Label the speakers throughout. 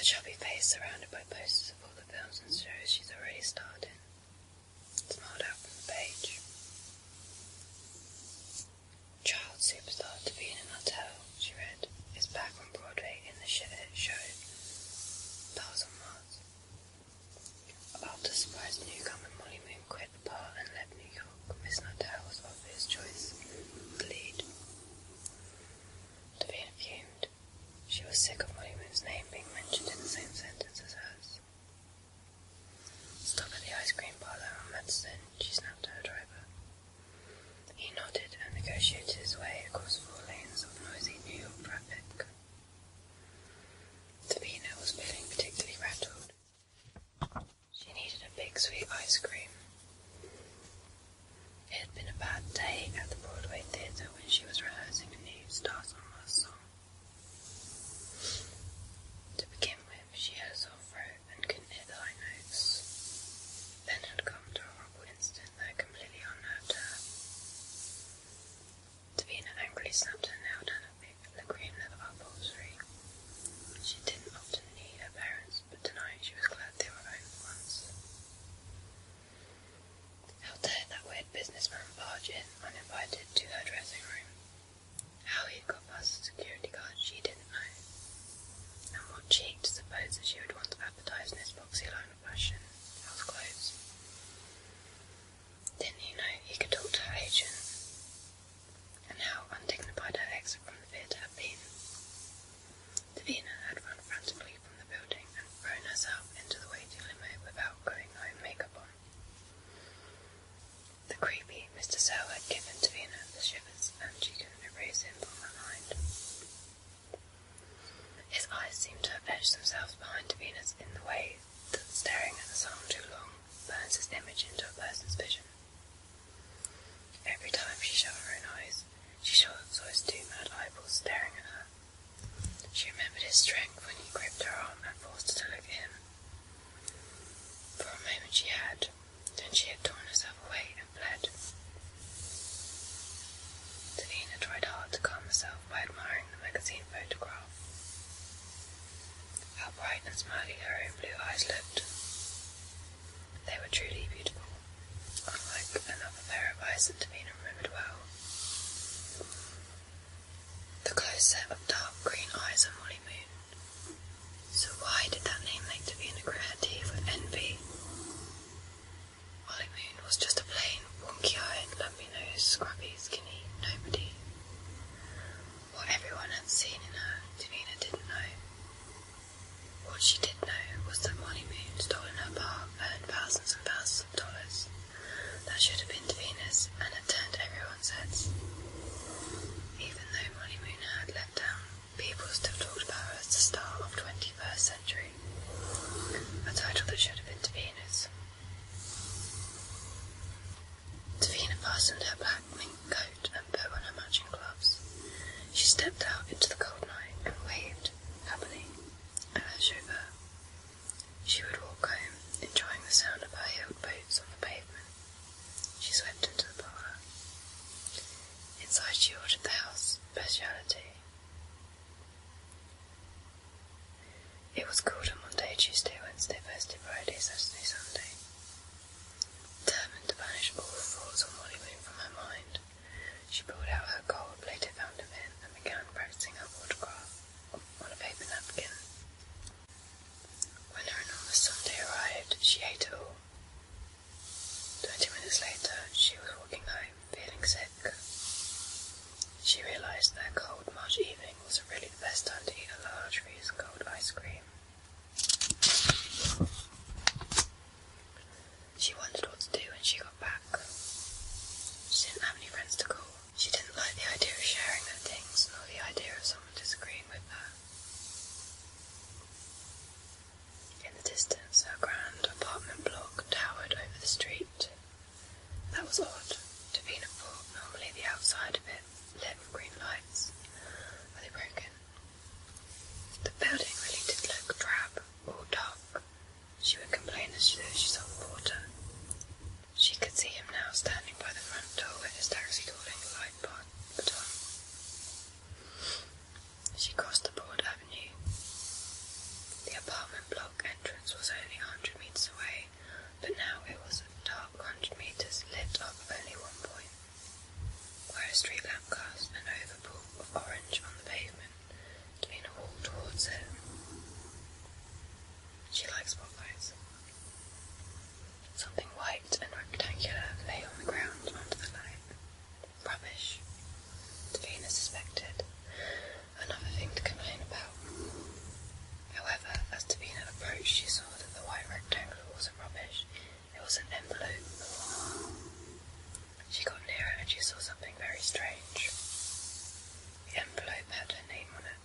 Speaker 1: chubby face surrounded by posters of all the films and shows she's already starred in. Smiled out from the page. Child superstar Davina Nuttall, she read, is back on Broadway in the show Stars on Mars. After surprise newcomer Molly Moon quit the part and left New York, Miss Nuttall was obvious choice, the lead. Davina fumed. She was sick of Molly Moon's name being mentioned in the same sentence as hers. Stop at the ice cream parlour on Madison, she snapped at her driver. He nodded and negotiated his way across 4 lanes of noisy New York traffic. Davina was feeling particularly rattled. She needed a big sweet ice cream. It had been a bad day at the Broadway theatre when she was rehearsing a new Stars on Mars song. To begin with, she had a sore throat and couldn't hit the high notes. Then had come to a horrible incident that had completely unnerved her. Davina angrily snapped her nail down at the cream leather upholstery. She didn't often need her parents, but tonight she was glad they were home for once. How dared that weird businessman barge in uninvited to her dressing room? How he'd got past the security guard she didn't know. And what cheek to suppose that she would want to advertise in his boxy line of fashion house clothes. Didn't he know he could talk to her agent? And how undignified her exit from the theatre had been. Davina had run frantically from the building and thrown herself into the waiting limo without going home makeup on. The creepy Mr. Sell had given Davina the shivers, and she couldn't erase him from her mind. His eyes seemed to have etched themselves behind Davina's in the way that staring at the sun too long burns his image into a person's vision. Every time she shut her own eyes, she saw his 2 mad eyeballs staring at her. She remembered his strength when he gripped her arm and forced her to look at him. For a moment she had, then she had torn herself away and fled. Davina tried hard to calm herself by admiring the magazine photograph. How bright and smiley her own blue eyes looked. They were truly beautiful, unlike another pair of eyes that Davina remembered well. The close set of dark green eyes of Molly Moon. So why did that name make Davina grit her teeth with envy? Molly Moon was just a plain, wonky-eyed, lumpy-nosed, scrubby, skinny nobody. What everyone had seen in her, Davina didn't know. What she did know was that Molly Moon, stolen her bar, earned thousands and thousands of dollars. That should have been Davina's, and had turned everyone's heads. Even though Molly Moon had let down, people still talked about her as the star of the 21st century. A title that should have been Davina's. Davina fastened her black mink coat and put on her matching gloves. She stepped out into the cold night and waved, happily, at her chauffeur. She would walk home, enjoying the sound of her heeled boots on the pavement. She swept into the parlour. Inside she ordered the house speciality. It was called on Monday, Tuesday, Wednesday, Thursday, Friday, Saturday, Sunday. Determined to banish all thoughts on Molly Moon from her mind, she pulled out her gold-plated fountain pen and began practicing her autograph on a paper napkin. When her enormous Sunday arrived, she ate it all. 20 minutes later, she was walking home, feeling sick. She realised that a cold March evening wasn't really the best time to eat a large freezing cold ice cream. She wondered what to do when she got back. She didn't have any friends to call. She didn't like the idea was only 100 metres away, but now it was a dark 100 metres lit up only one point, where a street lamp cast an overpool of orange on the pavement. Davina walked towards it. She liked spotlights. Something white and rectangular lay on the ground under the light. Rubbish, Davina suspected. Another thing to complain about. However, as Davina approached, she saw that the white rectangle wasn't rubbish. It was an envelope. She got nearer and she saw something very strange. The envelope had her name on it.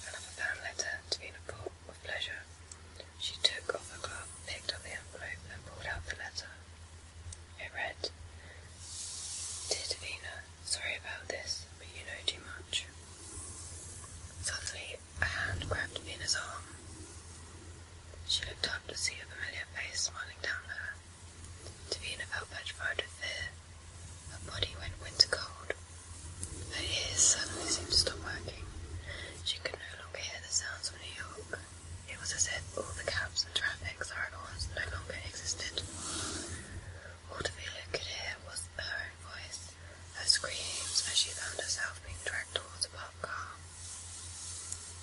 Speaker 1: Another fan letter, Davina thought with pleasure. She took off her glove, picked up the envelope and pulled out the letter. It read, "Dear Davina, sorry about this, but you know too much." Suddenly, a hand grabbed Davina's arm. She looked up to see a familiar face smiling down at her. Davina felt petrified with fear. Her body went winter cold. Her ears suddenly seemed to stop working. She could no longer hear the sounds of New York. It was as if all the cabs and traffic sirens no longer existed. All Davina could hear was her own voice, her screams as she found herself being dragged towards a parked car.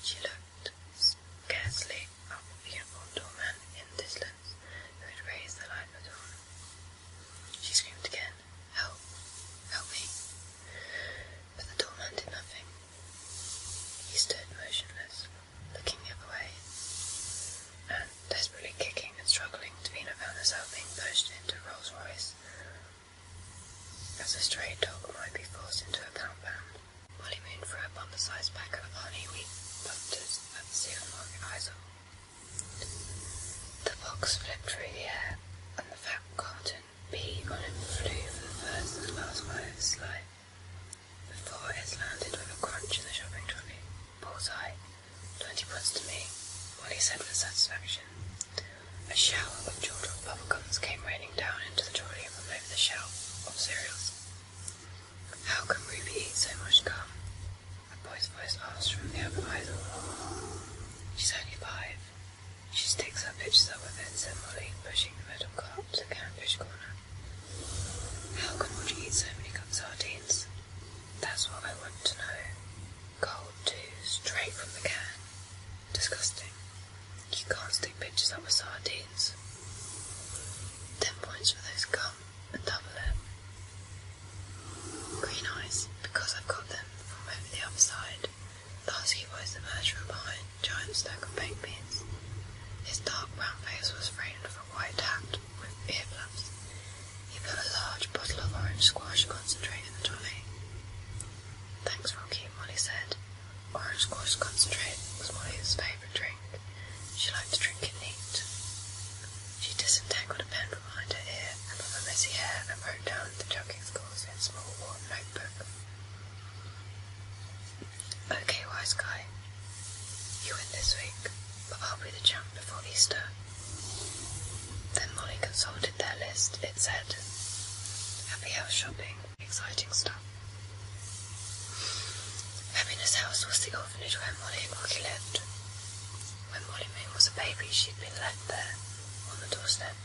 Speaker 1: She looked scarcely up at the uniformed doorman in the distance who had raised the light baton. She screamed again, "Help! Help me!" But the doorman did nothing. He stood motionless, looking the other way, and desperately kicking and struggling, Davina found herself being pushed into a Rolls Royce, as a stray dog might be forced into a pound van. Molly Moon threw a bumper-sized packet of honey wheat butters at the supermarket aisle. The box flipped through the air, and the fat carton B on it flew for the first and last by its life, before it landed with a crunch in the shopping trolley. "Bullseye, 20 points to me," Molly said with satisfaction. A shower of jeweled bubblegums came raining down into the trolley from over the shelf of cereals. "How can Ruby eat so much gum?" a boy's voice asked from the other aisle. "She's only 5. She sticks her pictures up with it," said Molly, pushing the metal cart to the catfish corner. "How can Roger eat so many sardines?" "That's what I want to know. Cold too, straight from the can. Disgusting. You can't stick pictures up with sardines." 10 points for those gum and double it. Green eyes, because I've got them from over the other side. The husky voice emerged from behind a giant stack of baked beans. His dark brown face was framed with a white hat with earplugs. He put a large bottle of orange squash concentrate in the trolley. "Thanks, Rocky," Molly said. Orange squash concentrate was Molly's favourite drink. She liked to drink it neat. She disentangled a pen from behind her ear and from her messy hair and wrote down the jogging scores in a small warm notebook. "Okay, wise guy. You win this week, but I'll be the champ before Easter." Then Molly consulted their list. It said, "Happy house shopping, exciting stuff." Happiness House was the orphanage where Molly and Rocky lived. When Molly Moon was a baby, she'd been left there, on the doorstep,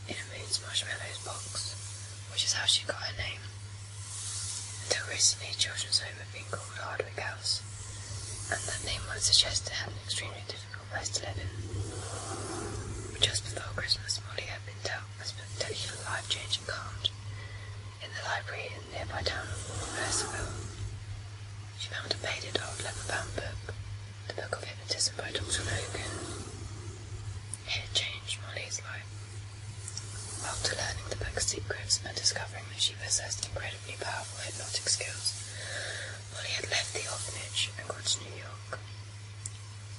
Speaker 1: in a Moon's Marshmallows box, which is how she got her name. Until recently, children's home had been called Hardwick House, and that name might suggest it had an extremely difficult place to live in. Just before Christmas, Molly had been dealt a spectacular life-changing card in the library in the nearby town of Percival. She found a faded old leather-bound book, the Book of Hypnotism by Dr. Logan. It had changed Molly's life. After learning the book's secrets and discovering that she possessed incredibly powerful hypnotic skills, Molly had left the orphanage and gone to New York,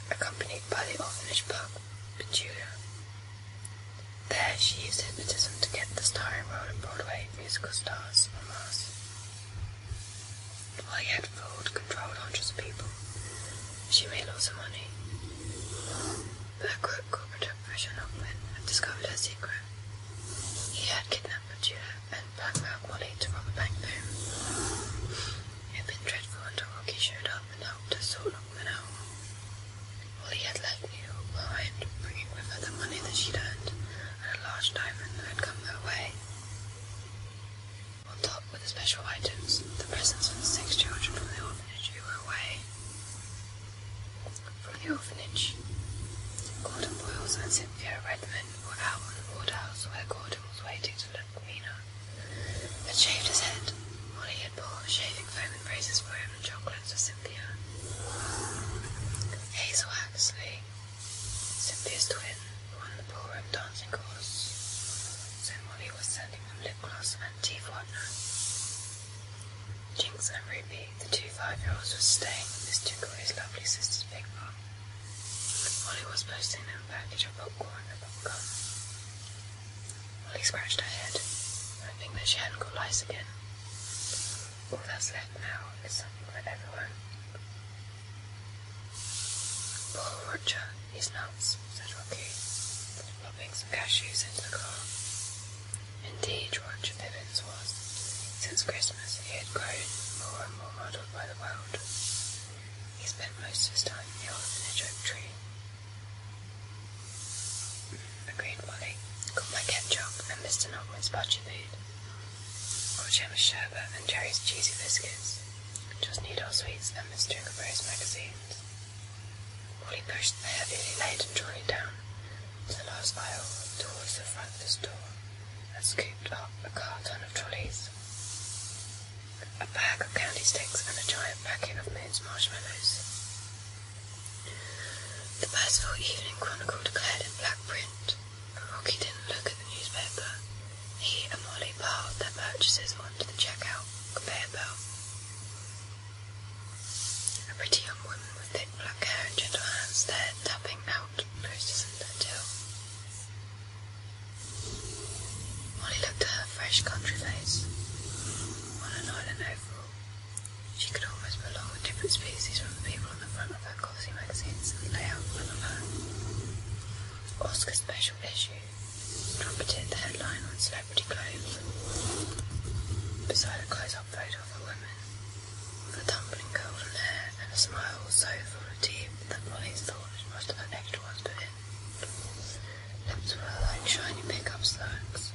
Speaker 1: accompanied by the orphanage pug, Petula. There she used hypnotism to get the starring role in Broadway musical Stars on Mars. Molly had fooled, controlled hundreds of people. She made lots of money. But a crook called Patricia Lockman had discovered her secret. He had kidnapped Petula and blackmailed Molly to rob a bank loan. It had been dreadful until Rocky showed up and helped her sort Lockman out. Molly had left New York behind, orphanage. Gordon Boyles and Cynthia Redmond were out on the woodhouse where Gordon was waiting to look at Mina. Had shaved his head. Molly had bought shaving foam and razors for him and chocolates for Cynthia. Hazel Huxley, Cynthia's twin, won the ballroom dancing course, so Molly was sending them lip gloss and teeth whitener. Jinx and Ruby, the two 5-year-olds, were staying with Miss Tinkerberry's lovely sister's big mum. Molly was posting them a package of popcorn and popcorn. Molly scratched her head, hoping that she hadn't got lice again. All that's left now is something for everyone. Poor Roger, he's nuts, said Rocky, lobbing some cashews into the car. Indeed, Roger Pippins was. Since Christmas, he had grown more and more muddled by the world. He spent most of his time in the orphanage oak tree. Agreed, Molly. Got my ketchup and Mr. Nogman's budgie food. Got Gemma's sherbet and Jerry's cheesy biscuits. Just Needle Sweets and Miss Tinkerberry's magazines. Molly pushed the heavily laden trolley down to the last aisle towards the front of the store and scooped up a carton of trolleys. A bag of candy sticks and a giant packet of Moon's marshmallows. The Percival Evening Chronicle declared in black print, but Rocky didn't look at the newspaper. He and Molly piled their purchases onto the checkout conveyor belt. A pretty young woman with thick black hair and gentle hands stared, tapping out posters and their till. Molly looked at her fresh country face. On an island overall, she could almost belong with different species from the people on the front of her glossy magazines and lay out front of her. Oscar Special Issue trumpeted the headline on Celebrity Clothes, beside a close-up photo of a woman with a tumbling golden hair and a smile so full of teeth that Molly thought she must have had extra ones put in. Lips were like shiny pickup slugs.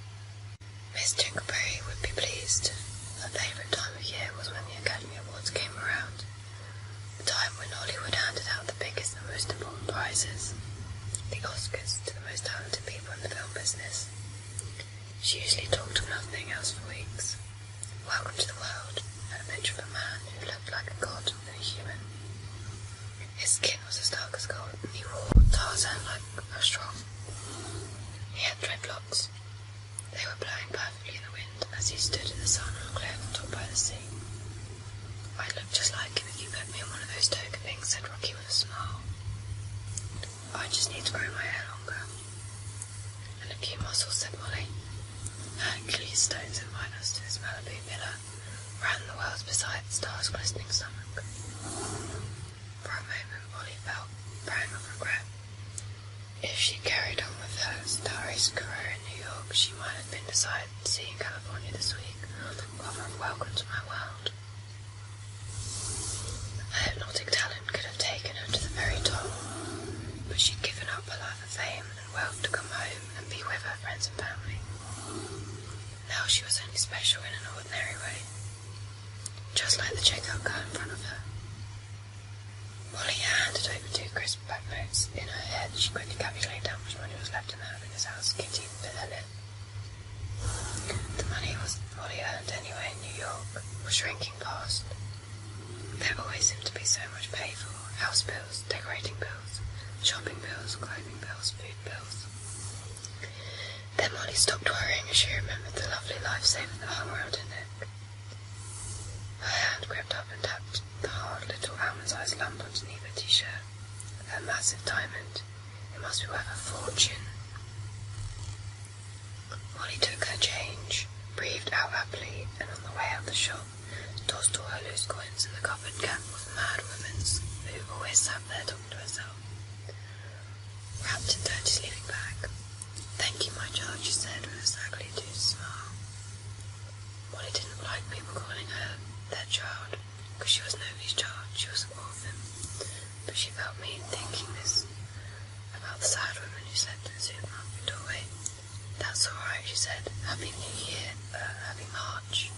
Speaker 1: Miss Tinkerberry would be pleased. Her favourite time of year was when the Academy Awards came around, the time when Hollywood handed out the biggest and most important prizes, the Oscars, to the most talented people in the film business. She usually talked of nothing else for weeks. Welcome to the world, and a picture of a man who looked like a god than a human. His skin was as dark as gold, and he wore Tarzan-like a straw. He had dreadlocks. They were blowing perfectly in the wind as he stood in the sun on a cliff topped by the sea. I'd look just like him if you put me on one of those toga things, said Rocky with a smile. I just need to grow my hair longer. And a few muscles, said Molly. Hercules stones invite us to this Malibu villa, ran the wells beside the star's glistening stomach. For a moment Molly felt a pang of regret. If she carried on with her starry's career in New York, she might have been decided to see in California this week, rather than welcome to my world. Her hypnotic talent could have taken her to the very top, but she'd given up her life of fame and wealth to come home and be with her friends and family. Now she was only special in an ordinary way, just like the checkout girl in front of her. Molly handed over 2 crisp banknotes. In her head, she quickly calculated how much money was left in the happiness house. Kitty bit her lip. The money Molly earned anyway in New York was shrinking fast. There always seemed to be so much paid for: house bills, decorating bills, shopping bills, clothing bills, food bills. Then Molly stopped worrying as she remembered the lovely lifesaver that hung around her neck. Her hand crept up and tapped the hard little almond-sized lump underneath her t-shirt. Her massive diamond. It must be worth a fortune. Molly took her change, breathed out happily, and on the way out the shop, tossed all her loose coins in the cupboard cap of the mad woman's who always sat there talking to herself, wrapped in dirty sleeping bag. Thank you, my child, she said with a saggy smile. Molly didn't like people calling her their child, because she was nobody's child, she was an orphan. But she felt mean thinking this about the sad woman who slept in the supermarket doorway. That's alright, she said. Happy New Year, Happy March.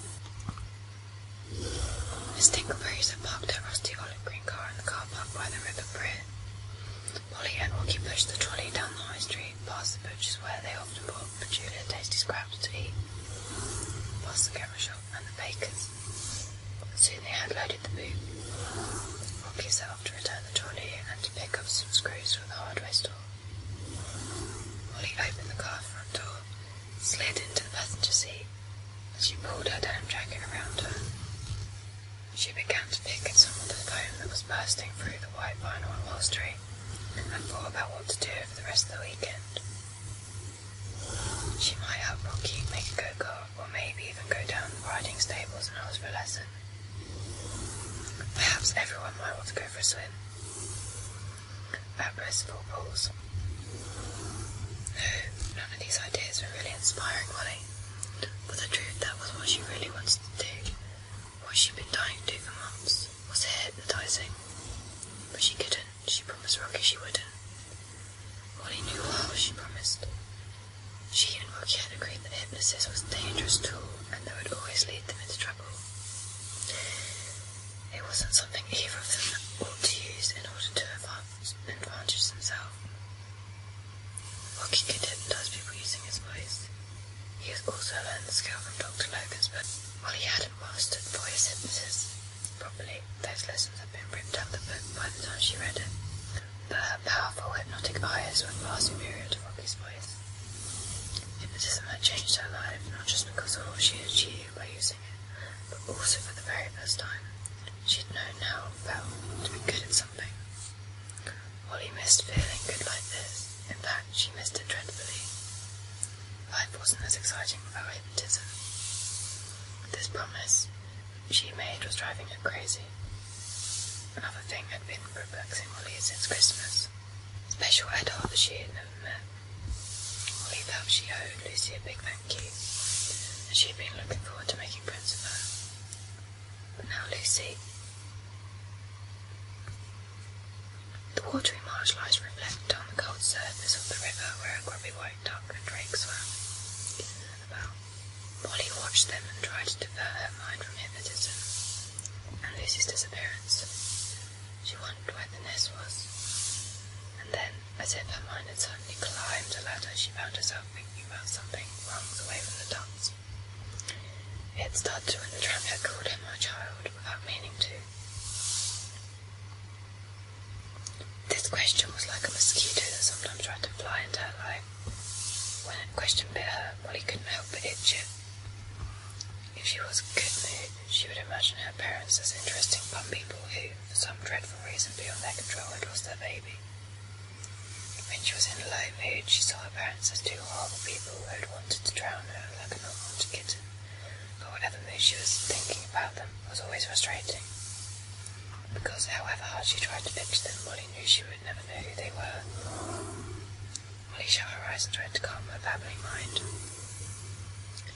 Speaker 1: Miss Tinkerberry had parked her rusty olive green car in the car park by the River Brit. Molly and Rocky pushed the trolley down the high street, past the butcher's where they often bought Julia tasty scraps to eat, past the camera shop and the baker's. Soon they had loaded the boot. Rocky set off to return the trolley and to pick up some screws from the hardware store. Molly opened the car front door, slid into the passenger seat, and she pulled her denim jacket around her. She began to pick at some of the foam that was bursting through the white vinyl upholstery, and thought about what to do for the rest of the weekend. She might help Rocky make a go-kart, or maybe even go down the riding stables and ask for a lesson. Perhaps everyone might want to go for a swim. At Percival paused. No, none of these ideas were really inspiring Molly. For the truth, that was what she really wanted to do. What she'd been dying to do for months was hypnotising. But she couldn't. She promised Rocky she wouldn't. Molly knew well she promised. She and Rocky had agreed that hypnosis was a dangerous tool and that would always lead them into trouble. It wasn't something either of them ought to use in order to advantage themselves. Rocky could hypnotise people using his voice. He had also learned the skill from Dr. Logan's, but while he hadn't mastered voice hypnosis properly, those lessons had been ripped out of the book by the time she read it. But her powerful hypnotic eyes were far superior to Rocky's voice. Hypnotism had changed her life, not just because of what she had achieved by using it, but also for the very first time. She'd known how it felt to be good at something. Molly missed feeling good like this. In fact, she missed it dreadfully. Life wasn't as exciting without hypnotism. This promise she made was driving her crazy. Another thing had been perplexing Molly since Christmas. A special adult that she had never met. Molly felt she owed Lucy a big thank you, and she had been looking forward to making friends with her. But now Lucy... The watery marshlights reflected on the cold surface of the river where a grubby white duck and drake swam about. Molly watched them and tried to divert her mind from hypnotism and Lucy's disappearance. She wondered where the nest was, and then, as if her mind had suddenly climbed a ladder, she found herself thinking about something rungs away from the ducks. It started when the tramp had called him her child without meaning to. This question was like a mosquito that sometimes tried to fly into her life. When a question bit her, Molly couldn't help but itch it. If she was in a good mood, she would imagine her parents as interesting fun people who, for some dreadful reason beyond their control, had lost their baby. When she was in a low mood, she saw her parents as two horrible people who had wanted to drown her like an unwanted kitten. But whatever mood she was thinking about them was always frustrating. Because however hard she tried to picture them, Molly knew she would never know who they were. Molly shut her eyes and tried to calm her babbling mind.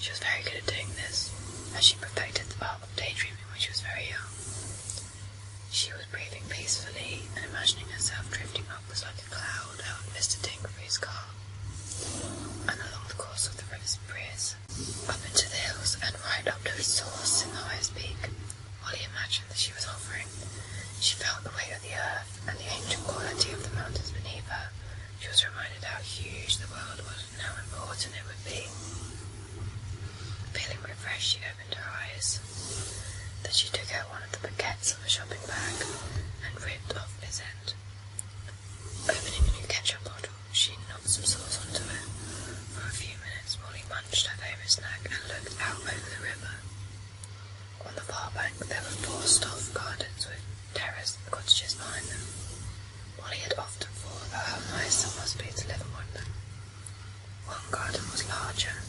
Speaker 1: She was very good at doing this, as she perfected the art of daydreaming when she was very young. She was breathing peacefully and imagining herself drifting upwards like a cloud out of Mr. Dingley's car, and along the course of the river's breeze, up into the hills and right up to its source in the highest peak. Molly imagined that she was hovering. She felt the weight of the earth and the ancient quality of the mountains beneath her. She was reminded how huge the world was and how important it would be. Feeling refreshed, she opened her eyes. Then she took out one of the baguettes of a shopping bag and ripped off its end. Opening a new ketchup bottle, she knocked some sauce onto it. For a few minutes, Molly munched her favourite snack and looked out over the river. On the far bank, there were 4 stuffed gardens with terraced cottages behind them. Molly had often thought about how nice it must be to live in one of them. One garden was larger.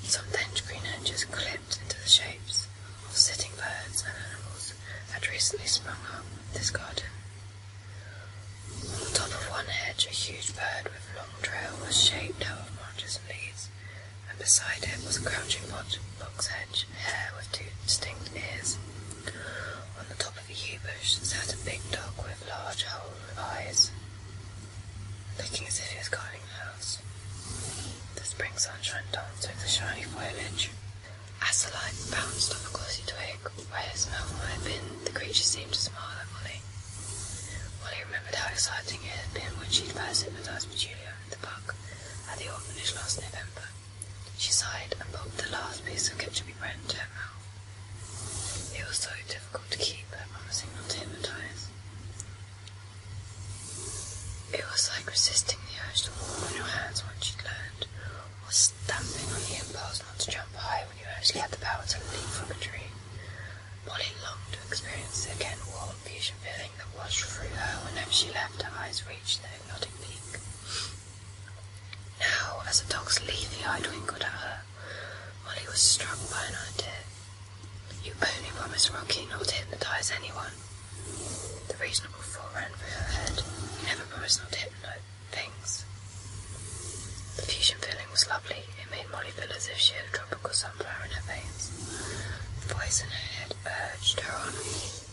Speaker 1: Some dense green hedges clipped into the shapes of sitting birds and animals had recently sprung up in this garden. On the top of one hedge, a huge bird with a long trail was shaped out of branches and leaves, and beside it was a crouching box hedge hare with 2 distinct ears. On the top of a yew bush sat a big dog with large hollow eyes, looking as if he was guarding the house. The spring sunshine danced over the shiny foliage. As the light bounced off a glossy twig where his mouth might have been, the creature seemed to smile at Molly. Molly remembered how exciting it had been first hypnotised by Julia in the park at the orphanage last November. She sighed and popped the last piece of ketchupy bread into her mouth. It was so difficult to keep her promising not to hypnotise. It was like resisting the urge to walk on your hands once you'd learned, or stamping on the impulse not to jump high when you actually had the power to leap from a tree. Molly longed to experience the again warm fusion feeling that washed through her whenever she left her eyes reach the hypnotic peak. Now, as the dog's leafy eye twinkled at her, Molly was struck by an idea. You only promised Rocky not to hypnotise anyone. The reasonable thought ran through her head. You never promised not to hypnotise things. The fusion feeling was lovely. It made Molly feel as if she had a tropical sunflower in her veins. The voice in her head urged her on.